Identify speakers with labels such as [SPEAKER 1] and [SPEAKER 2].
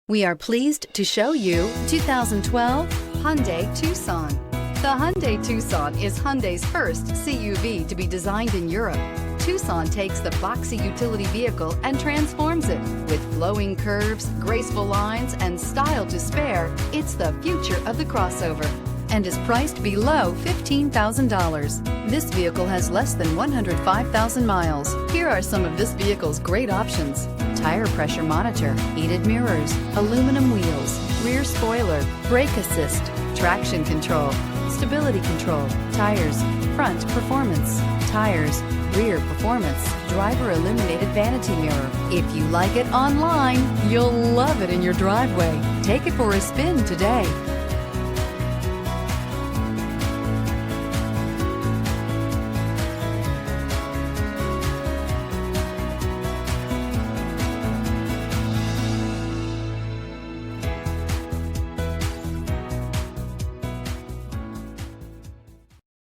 [SPEAKER 1] We are pleased to show you 2012 Hyundai Tucson. The Hyundai Tucson is Hyundai's first CUV to be designed in Europe. Tucson takes the boxy utility vehicle and transforms it. With flowing curves, graceful lines, and style to spare, it's the future of the crossover and is priced below $15,000. This vehicle has less than 105,000 miles. Here are some of this vehicle's great options: tire pressure monitor, heated mirrors, aluminum wheels, rear spoiler, brake assist, traction control, stability control, tires, front performance, tires, rear performance, driver illuminated vanity mirror. If you like it online, you'll love it in your driveway. Take it for a spin today.